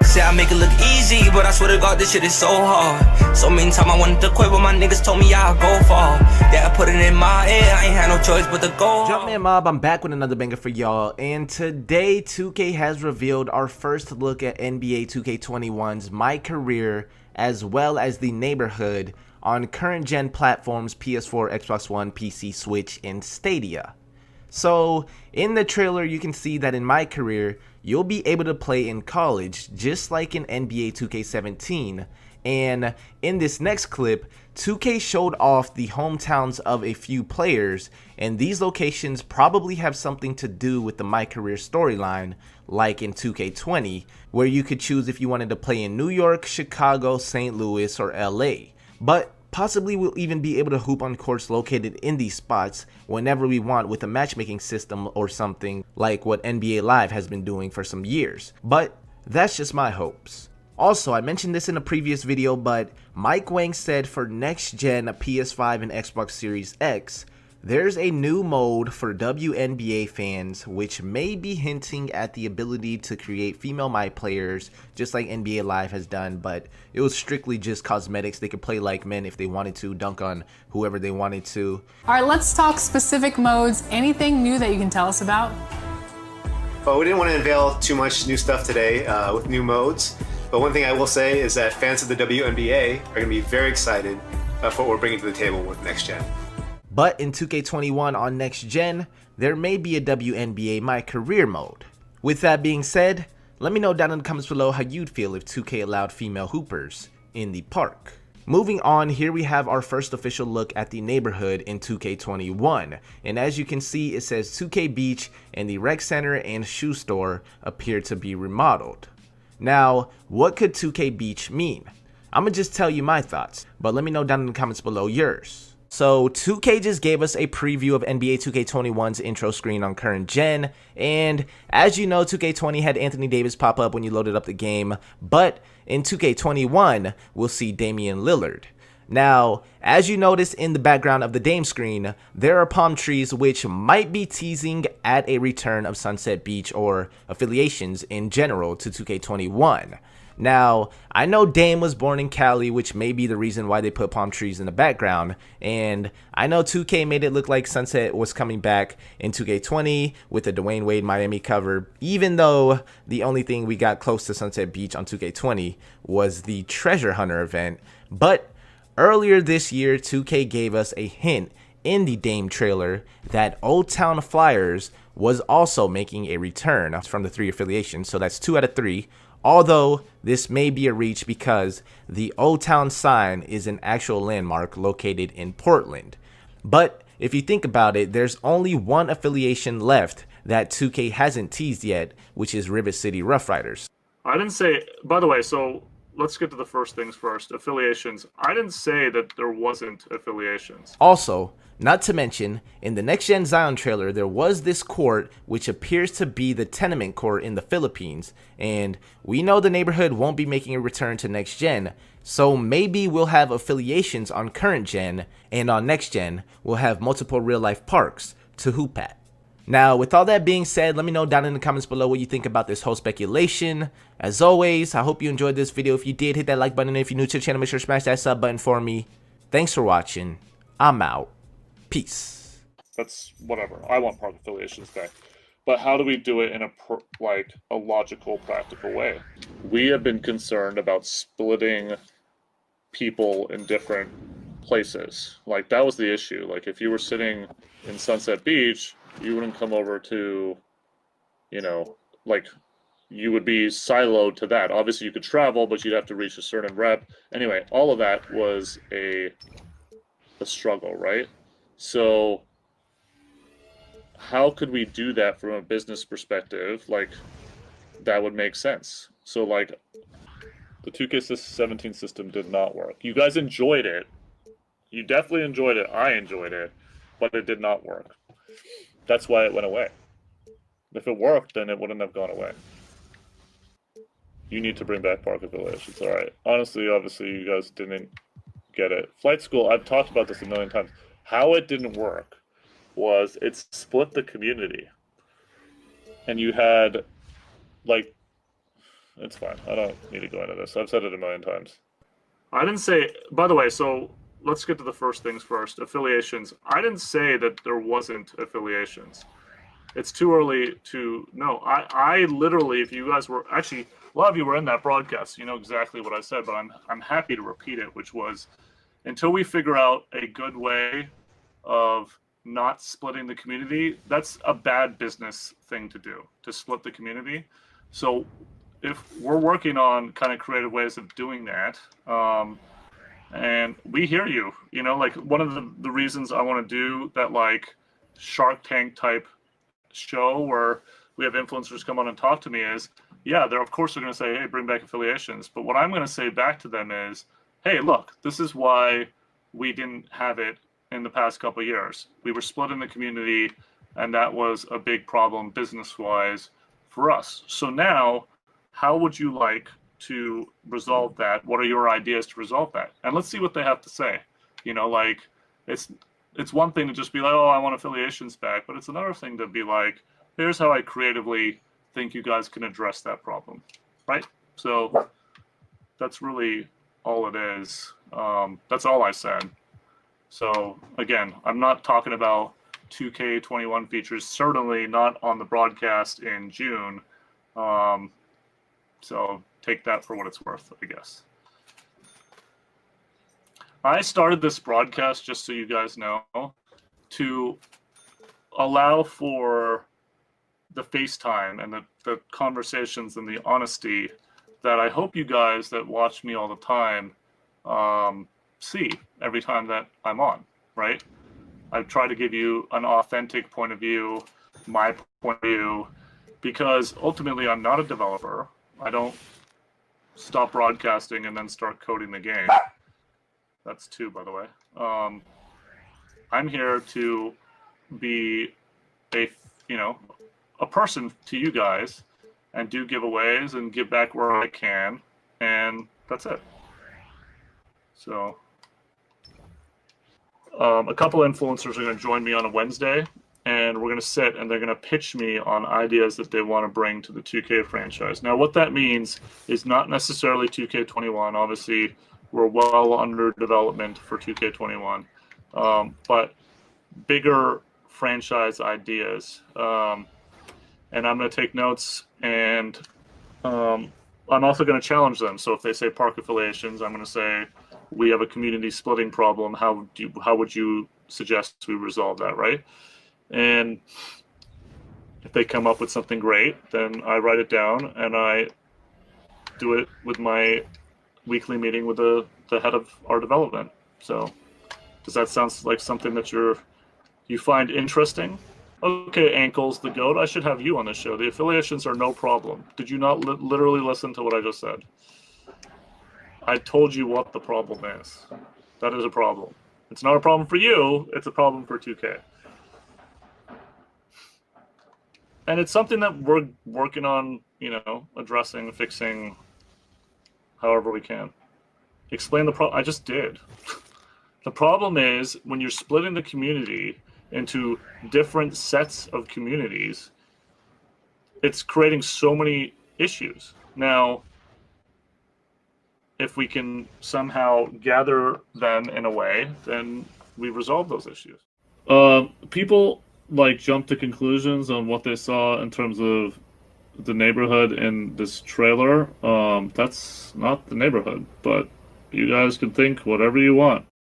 Say I make it look easy, but I swear to God, this shit is so hard. So many times I wanted to quit, but my niggas told me I'll go far. Yeah, I put it in my head, I ain't had no choice but to go. Jumpman Mob, I'm back with another banger for y'all, and today 2K has revealed our first look at NBA 2K21's Mycareer, as well as the neighborhood on current gen platforms PS4, Xbox One, PC, Switch, and Stadia. So in the trailer you can see that in Mycareer you'll be able to play in college just like in NBA 2K17, and in this next clip 2K showed off the hometowns of a few players, and these locations probably have something to do with the Mycareer storyline, like in 2K20 where you could choose if you wanted to play in New York, Chicago, St. Louis, or LA. But possibly we'll even be able to hoop on courts located in these spots whenever we want with a matchmaking system or something like what NBA Live has been doing for some years. But that's just my hopes. Also, I mentioned this in a previous video, but Mike Wang said for next gen PS5 and Xbox Series X, there's a new mode for WNBA fans which may be hinting at the ability to create female My players just like NBA Live has done, but it was strictly just cosmetics. They could play like men if they wanted to, dunk on whoever they wanted to. Alright, let's talk specific modes. Anything new that you can tell us about? Well, we didn't want to unveil too much new stuff today with new modes, but one thing I will say is that fans of the WNBA are going to be very excited for what we're bringing to the table with next gen. But in 2K21 on next gen, there may be a WNBA Mycareer mode. With that being said, let me know down in the comments below how you'd feel if 2K allowed female hoopers in the park. Moving on, here we have our first official look at the neighborhood in 2K21, and as you can see it says 2K Beach, and the rec center and shoe store appear to be remodeled. Now, what could 2K Beach mean? I'ma just tell you my thoughts, but let me know down in the comments below yours. So 2K just gave us a preview of NBA 2K21's intro screen on current gen, and as you know 2K20 had Anthony Davis pop up when you loaded up the game, but in 2K21 we'll see Damian Lillard. Now, as you notice in the background of the Dame screen, there are palm trees which might be teasing at a return of Sunset Beach or Affiliations in general to 2K21. Now, I know Dame was born in Cali, which may be the reason why they put palm trees in the background, and I know 2K made it look like Sunset was coming back in 2K20 with the Dwayne Wade Miami cover, even though the only thing we got close to Sunset Beach on 2K20 was the Treasure Hunter event. But earlier this year, 2K gave us a hint in the Dame trailer that Old Town Flyers was also making a return from the 3 affiliations, so that's 2 out of 3. Although this may be a reach because the Old Town sign is an actual landmark located in Portland. But if you think about it, there's only one affiliation left that 2K hasn't teased yet, which is Rivet City Rough Riders. I didn't say, by the way, so let's get to the first things first. Affiliations. I didn't say that there wasn't affiliations. Also, not to mention, in the Next Gen Zion trailer, there was this court which appears to be the tenement court in the Philippines, and we know the neighborhood won't be making a return to Next Gen, so maybe we'll have affiliations on current gen, and on Next Gen, we'll have multiple real-life parks to hoop at. Now, with all that being said, let me know down in the comments below what you think about this whole speculation. As always, I hope you enjoyed this video. If you did, hit that like button, and if you're new to the channel, make sure to smash that sub button for me. Thanks for watching. I'm out. Peace. That's whatever. I want park affiliations guy. But how do we do it in a logical, practical way? We have been concerned about splitting people in different places. Like, that was the issue. Like, if you were sitting in Sunset Beach, you wouldn't come over to, you know, like, you would be siloed to that. Obviously, you could travel, but you'd have to reach a certain rep. Anyway, all of that was a struggle, right? So how could we do that from a business perspective? Like, that would make sense. So, like, the 2K17 system did not work. You guys enjoyed it. You definitely enjoyed it. I enjoyed it. But it did not work. That's why it went away. If it worked, then it wouldn't have gone away. You need to bring back park affiliations. All right. Honestly, obviously, you guys didn't get it. Flight school, I've talked about this a million times. How it didn't work was it split the community. And you had, like, It's fine. I don't need to go into this. I've said it a million times. I didn't say, by the way, so let's get to the first things first. Affiliations. I didn't say that there wasn't affiliations. It's too early to know. I literally, if you guys were, actually, a lot of you were in that broadcast, you know exactly what I said, but I'm happy to repeat it, which was, until we figure out a good way of not splitting the community, that's a bad business thing to do, to split the community. So if we're working on kind of creative ways of doing that, and we hear you, you know, like one of the reasons I want to do that, like Shark Tank type show where we have influencers come on and talk to me is, yeah, they're of course they're going to say, hey, bring back affiliations. But what I'm going to say back to them is, hey, look, this is why we didn't have it in the past couple of years. We were split in the community, and that was a big problem business-wise for us. So now, how would you like to resolve that? What are your ideas to resolve that? And let's see what they have to say. You know, like, it's one thing to just be like, oh, I want affiliations back, but it's another thing to be like, here's how I creatively think you guys can address that problem, right? So that's really all it is. That's all I said. So again, I'm not talking about 2K21 features, certainly not on the broadcast in June. So take that for what it's worth, I guess. I started this broadcast, just so you guys know, to allow for the FaceTime and the conversations and the honesty that I hope you guys that watch me all the time see every time that I'm on, right? I try to give you an authentic point of view, my point of view, because ultimately I'm not a developer. I don't stop broadcasting and then start coding the game. That's 2, by the way. I'm here to be a person to you guys and do giveaways and give back where I can, and that's it. So a couple influencers are going to join me on a Wednesday, and we're going to sit and they're going to pitch me on ideas that they want to bring to the 2K franchise. Now, what that means is not necessarily 2K21. Obviously, we're well under development for 2K21, but bigger franchise ideas. And I'm going to take notes, and I'm also going to challenge them. So if they say park affiliations, I'm going to say, we have a community splitting problem. How would you suggest we resolve that, right? And if they come up with something great, then I write it down and I do it with my weekly meeting with the head of our development. So does that sound like something that you find interesting? Okay, Ankles the GOAT, I should have you on the show. The affiliations are no problem. Did you not literally listen to what I just said? I told you what the problem is. That is a problem. It's not a problem for you, it's a problem for 2K. And it's something that we're working on, addressing, fixing, however we can. Explain the problem. I just did. The problem is when you're splitting the community into different sets of communities, it's creating so many issues. Now, if we can somehow gather them in a way, then we resolve those issues. People jump to conclusions on what they saw in terms of the neighborhood in this trailer. That's not the neighborhood, but you guys can think whatever you want.